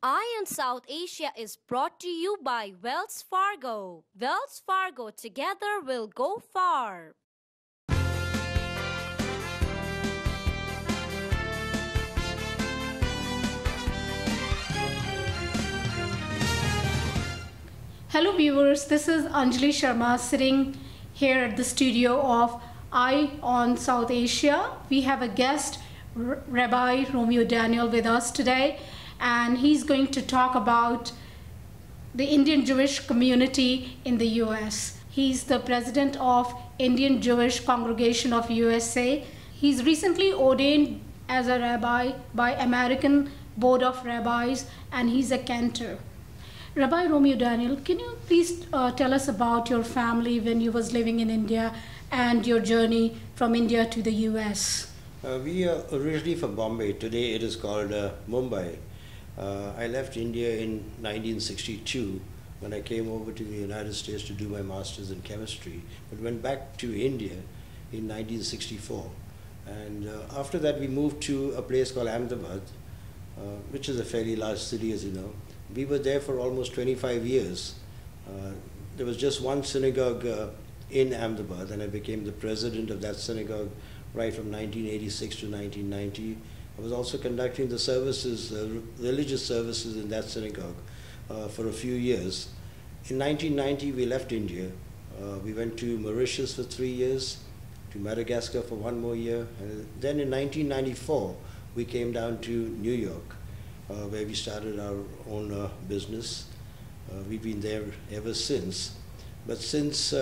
Eye on South Asia is brought to you by Wells Fargo. Wells Fargo, together we'll go far. Hello viewers, this is Anjali Sharma sitting here at the studio of Eye on South Asia. We have a guest, Rabbi Romeo Daniel, with us today, and he's going to talk about the Indian Jewish community in the US. He's the president of Indian Jewish Congregation of USA. He's recently ordained as a rabbi by American Board of Rabbis, and he's a cantor. Rabbi Romeo Daniel, can you please tell us about your family when you was living in India and your journey from India to the US? We are originally from Bombay. Today it is called Mumbai. I left India in 1962 when I came over to the United States to do my master's in chemistry, but went back to India in 1964. And after that we moved to a place called Ahmedabad, which is a fairly large city, as you know. We were there for almost 25 years. There was just one synagogue in Ahmedabad, and I became the president of that synagogue right from 1986 to 1990. I was also conducting the services, religious services in that synagogue for a few years. In 1990, we left India. We went to Mauritius for 3 years, to Madagascar for 1 more year, and then in 1994, we came down to New York, where we started our own business. We've been there ever since. But since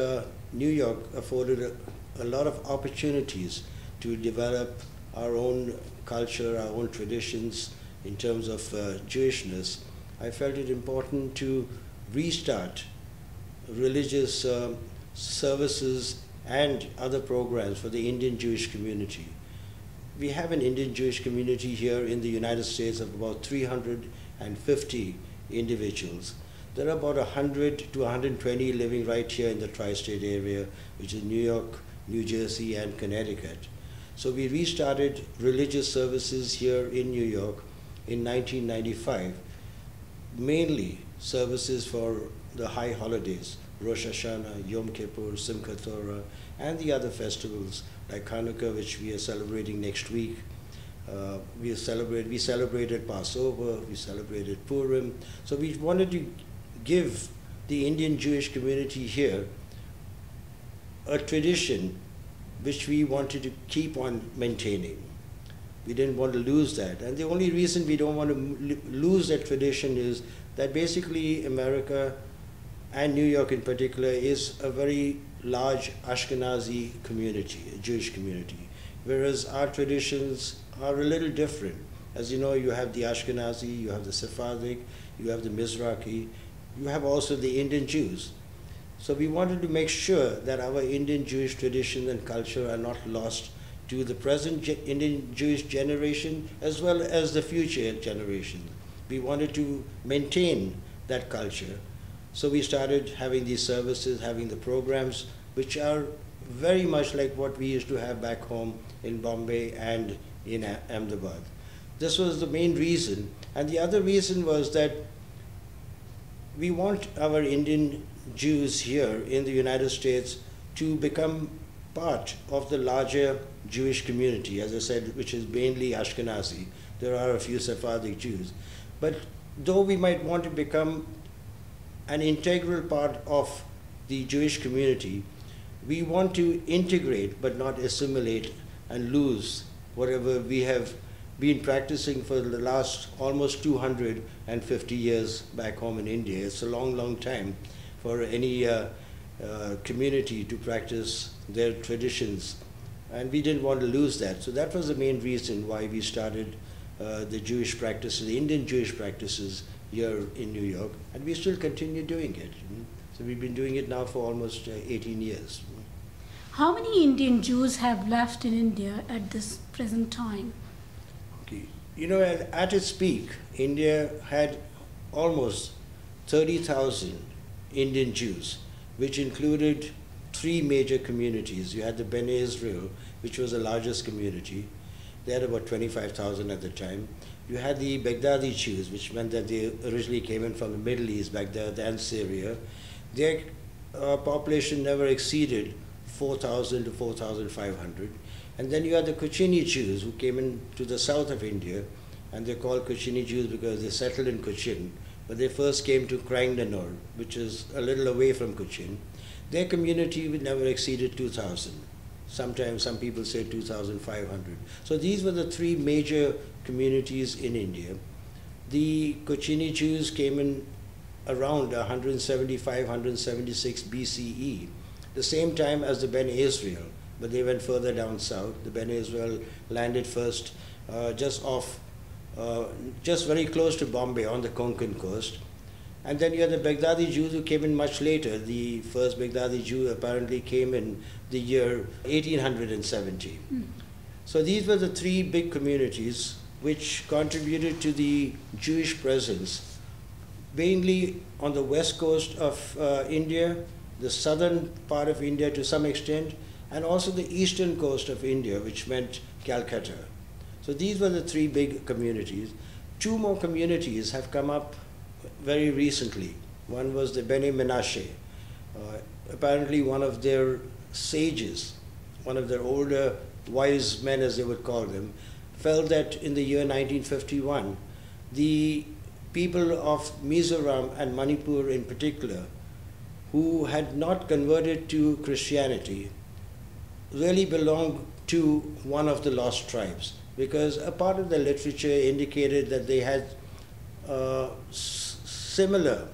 New York afforded a lot of opportunities to develop our own culture, our own traditions in terms of Jewishness, I felt it important to restart religious services and other programs for the Indian Jewish community. We have an Indian Jewish community here in the United States of about 350 individuals. There are about 100 to 120 living right here in the tri-state area, which is New York, New Jersey, and Connecticut. So we restarted religious services here in New York in 1995, mainly services for the high holidays, Rosh Hashanah, Yom Kippur, Simchat Torah, and the other festivals like Hanukkah, which we are celebrating next week. We celebrated Passover, we celebrated Purim. So we wanted to give the Indian Jewish community here a tradition which we wanted to keep on maintaining. We didn't want to lose that. And the only reason we don't want to lose that tradition is that basically America, and New York in particular, is a very large Ashkenazi community, a Jewish community, whereas our traditions are a little different. As you know, you have the Ashkenazi, you have the Sephardic, you have the Mizrahi, you have also the Indian Jews. So we wanted to make sure that our Indian Jewish tradition and culture are not lost to the present Indian Jewish generation as well as the future generation. We wanted to maintain that culture. So we started having these services, having the programs, which are very much like what we used to have back home in Bombay and in Ahmedabad. This was the main reason. And the other reason was that we want our Indian Jews here in the United States to become part of the larger Jewish community, as I said, which is mainly Ashkenazi. There are a few Sephardic Jews. But though we might want to become an integral part of the Jewish community, we want to integrate but not assimilate and lose whatever we have been practicing for the last almost 250 years back home in India. It's a long, long time for any community to practice their traditions, and we didn't want to lose that. So that was the main reason why we started the Jewish practices, the Indian Jewish practices here in New York, and we still continue doing it. So we've been doing it now for almost 18 years. How many Indian Jews have left in India at this present time? Okay. You know, at its peak, India had almost 30,000 Indian Jews, which included 3 major communities. You had the Bene Israel, which was the largest community. They had about 25,000 at the time. you had the Baghdadi Jews, which meant that they originally came in from the Middle East, Baghdad and Syria. Their population never exceeded 4,000 to 4,500. And then you had the Kochini Jews who came in to the south of India, and they're called Kochini Jews because they settled in Cochin, but they first came to Krangdanur, which is a little away from Cochin. Their community never exceeded 2,000. Sometimes some people say 2,500. So these were the three major communities in India. The Kochini Jews came in around 175, 176 BCE, the same time as the Bene Israel, but they went further down south. The Bene Israel landed first just very close to Bombay on the Konkan coast. And then you had the Baghdadi Jews who came in much later. The first Baghdadi Jew apparently came in the year 1870. So these were the three big communities which contributed to the Jewish presence, mainly on the west coast of India, the southern part of India to some extent, and also the eastern coast of India, which meant Calcutta. So these were the three big communities. Two more communities have come up very recently. One was the Bene Menashe. Apparently one of their sages, one of their older wise men as they would call them, felt that in the year 1951, the people of Mizoram and Manipur in particular, who had not converted to Christianity, really belonged to one of the lost tribes, because a part of the literature indicated that they had similar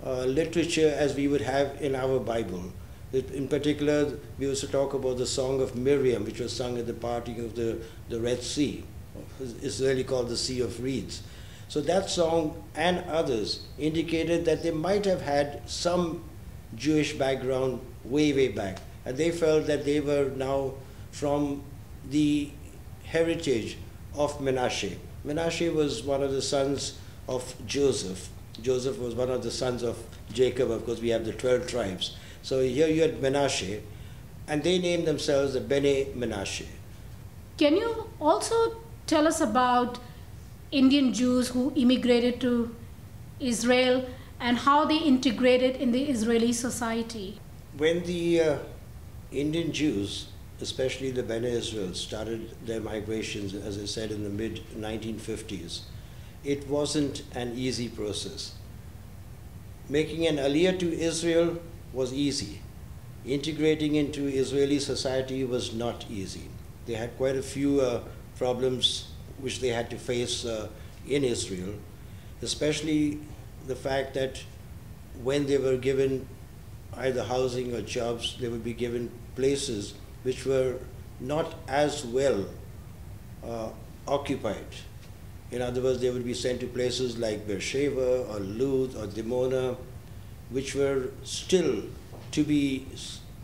literature as we would have in our Bible. In particular, we used to talk about the Song of Miriam, which was sung at the parting of the Red Sea. It's really called the Sea of Reeds. So that song and others indicated that they might have had some Jewish background way, way back. And they felt that they were now from the heritage of Menashe. Menashe was one of the sons of Joseph. Joseph was one of the sons of Jacob. Of course, we have the 12 tribes. So here you had Menashe, and they named themselves the Bene Menashe. Can you also tell us about Indian Jews who immigrated to Israel and how they integrated in the Israeli society? When the Indian Jews, especially the Bene Israel, started their migrations, as I said, in the mid-1950s, it wasn't an easy process. Making an aliyah to Israel was easy. Integrating into Israeli society was not easy. They had quite a few problems which they had to face in Israel, especially the fact that when they were given either housing or jobs, they would be given places which were not as well occupied. In other words, they would be sent to places like Beersheba or Lud or Dimona, which were still to be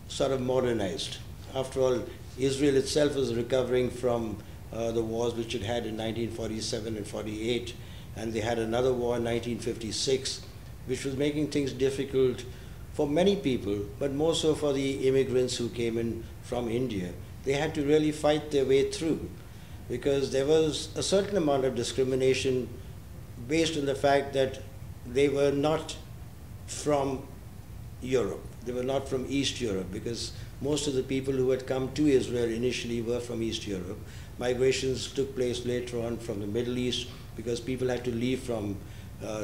sort of modernized. After all, Israel itself was recovering from the wars which it had in 1947 and 48, and they had another war in 1956, which was making things difficult for many people, but more so for the immigrants who came in from India. They had to really fight their way through, because there was a certain amount of discrimination based on the fact that they were not from Europe. They were not from East Europe, because most of the people who had come to Israel initially were from East Europe. Migrations took place later on from the Middle East, because people had to leave from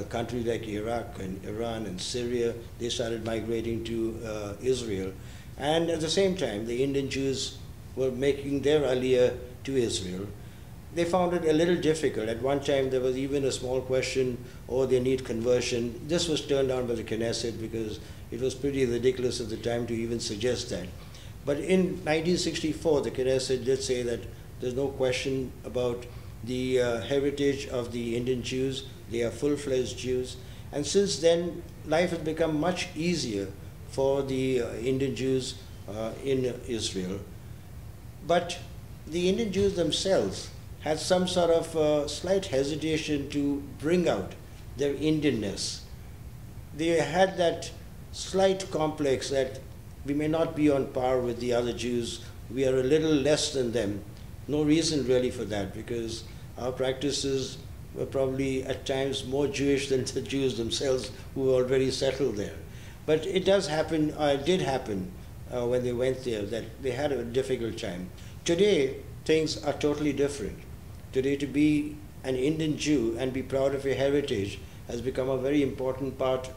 countries like Iraq and Iran and Syria. They started migrating to Israel. And at the same time, the Indian Jews were making their aliyah to Israel. They found it a little difficult. At one time, there was even a small question, oh, they need conversion. This was turned down by the Knesset because it was pretty ridiculous at the time to even suggest that. But in 1964, the Knesset did say that there's no question about the heritage of the Indian Jews. They are full-fledged Jews. And since then, life has become much easier for the Indian Jews in Israel. But the Indian Jews themselves had some sort of slight hesitation to bring out their Indianness. They had that slight complex that we may not be on par with the other Jews. We are a little less than them. No reason really for that, because our practices were probably at times more Jewish than the Jews themselves who were already settled there. But it does happen, it did happen when they went there, that they had a difficult time. Today, things are totally different. Today, to be an Indian Jew and be proud of your heritage has become a very important part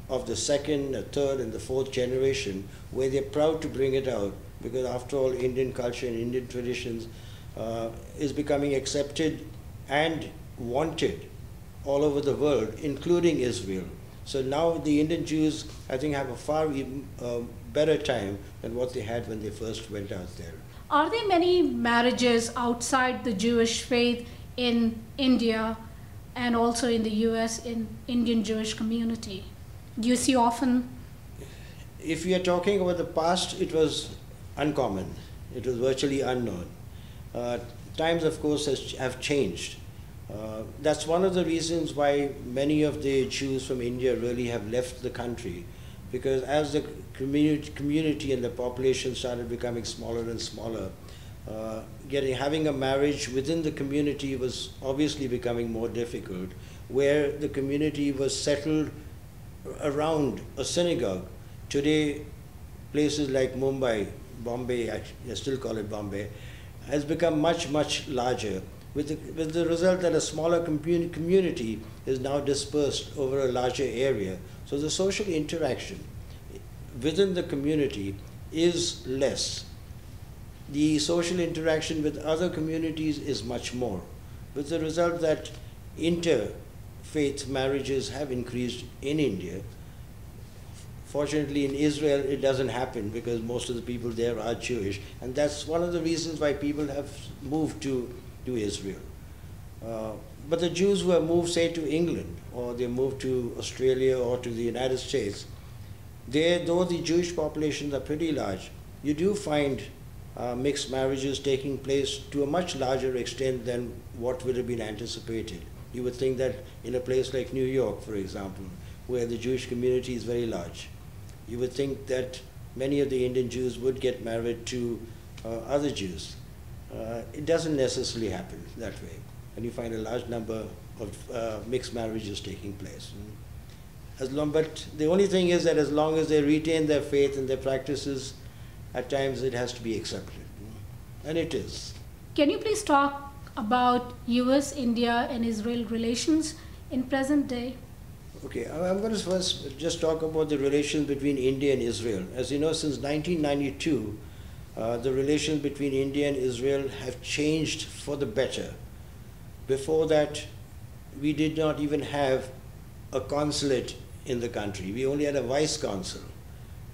of the second, the third, and the fourth generation, where they're proud to bring it out, because after all, Indian culture and Indian traditions is becoming accepted and wanted all over the world, including Israel. So now the Indian Jews, I think, have a far better time than what they had when they first went out there. Are there many marriages outside the Jewish faith in India and also in the US in Indian Jewish community? Do you see often? If we are talking about the past, it was uncommon. It was virtually unknown. Times, of course, have changed. That's one of the reasons why many of the Jews from India really have left the country, because as the community and the population started becoming smaller and smaller, having a marriage within the community was obviously becoming more difficult, where the community was settled around a synagogue. Today, places like Mumbai, Bombay, I still call it Bombay, has become much, much larger, with the result that a smaller community is now dispersed over a larger area. So the social interaction within the community is less. The social interaction with other communities is much more, with the result that interfaith marriages have increased in India. Fortunately, in Israel, it doesn't happen because most of the people there are Jewish, and that's one of the reasons why people have moved to Israel. But the Jews who have moved, say, to England, or they moved to Australia or to the United States, there, though the Jewish populations are pretty large, you do find mixed marriages taking place to a much larger extent than what would have been anticipated. You would think that in a place like New York, for example, where the Jewish community is very large, you would think that many of the Indian Jews would get married to other Jews. It doesn't necessarily happen that way, and you find a large number of mixed marriages taking place. But the only thing is that as long as they retain their faith and their practices, at times it has to be accepted, and it is. Can you please talk about US, India, and Israel relations in present day? Okay, I'm going to first just talk about the relations between India and Israel. As you know, since 1992, the relations between India and Israel have changed for the better. Before that, we did not even have a consulate in the country. We only had a vice consul.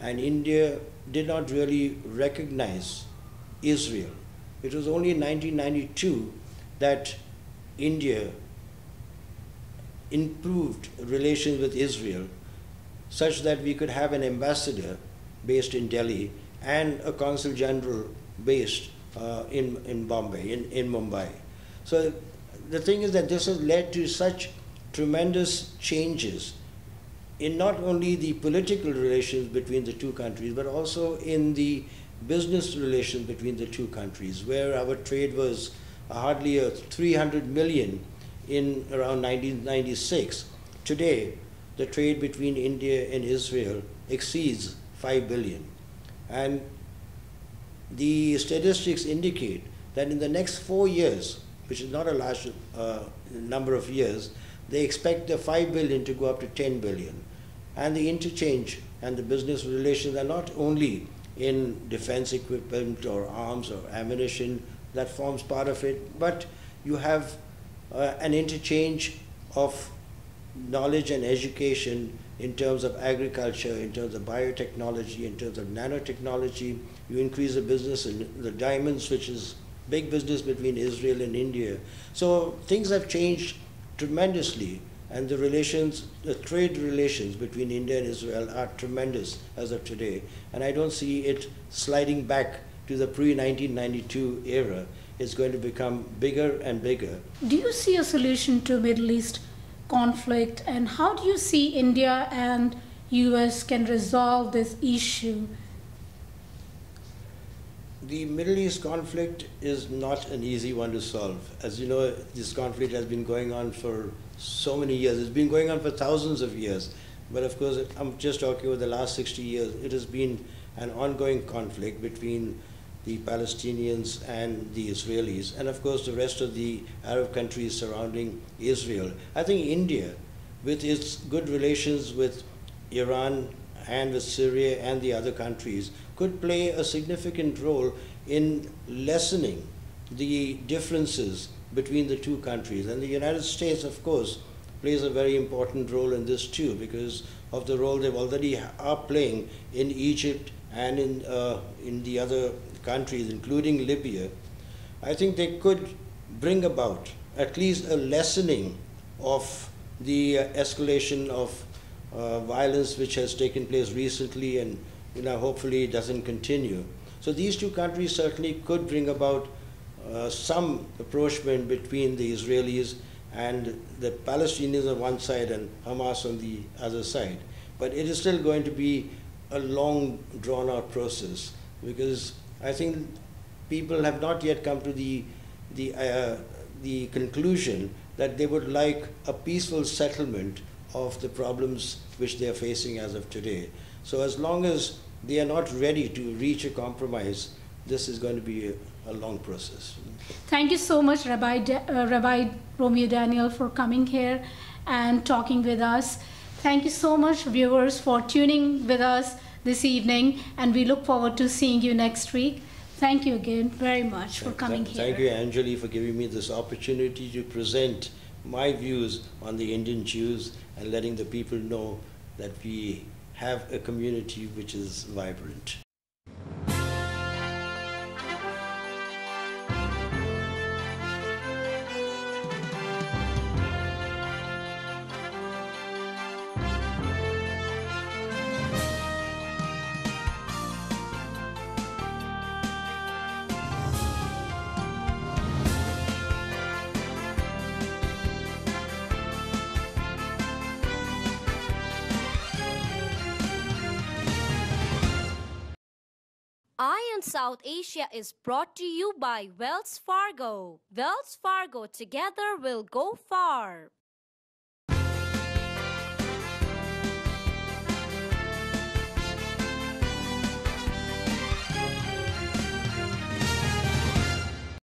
And India did not really recognize Israel. It was only in 1992 that India improved relations with Israel such that we could have an ambassador based in Delhi and a consul general based in Bombay, in Mumbai. So the thing is that this has led to such tremendous changes in not only the political relations between the two countries, but also in the business relations between the two countries, where our trade was hardly 300 million in around 1996. Today, the trade between India and Israel exceeds 5 billion. And the statistics indicate that in the next 4 years, which is not a large number of years, they expect the 5 billion to go up to 10 billion. And the interchange and the business relations are not only in defense equipment or arms or ammunition, that forms part of it, but you have an interchange of knowledge and education in terms of agriculture, in terms of biotechnology, in terms of nanotechnology. You increase the business in the diamonds, which is big business between Israel and India. So things have changed tremendously, and the relations, the trade relations between India and Israel are tremendous as of today. And I don't see it sliding back to the pre-1992 era. It's going to become bigger and bigger. Do you see a solution to Middle East conflict, and how do you see India and US can resolve this issue? The Middle East conflict is not an easy one to solve. As you know, this conflict has been going on for so many years. It's been going on for thousands of years. But of course, I'm just talking about the last 60 years. It has been an ongoing conflict between the Palestinians and the Israelis, and of course the rest of the Arab countries surrounding Israel. I think India, with its good relations with Iran and with Syria and the other countries, could play a significant role in lessening the differences between the two countries. And the United States, of course, plays a very important role in this too, because of the role they already are playing in Egypt and in the other countries, including Libya. I think they could bring about at least a lessening of the escalation of violence which has taken place recently, and hopefully it doesn't continue. So these two countries certainly could bring about some approachment between the Israelis and the Palestinians on one side and Hamas on the other side. But it is still going to be a long, drawn-out process, because I think people have not yet come to the conclusion that they would like a peaceful settlement of the problems which they are facing as of today. So as long as they are not ready to reach a compromise, this is going to be a long process. Thank you so much, Rabbi Romeo Daniel, for coming here and talking with us. Thank you so much, viewers, for tuning with us this evening, and we look forward to seeing you next week. Thank you again very much for coming here. Thank you, Anjali, for giving me this opportunity to present my views on the Indian Jews and letting the people know that we have a community which is vibrant. Eye on South Asia is brought to you by Wells Fargo. Wells Fargo, together we'll go far.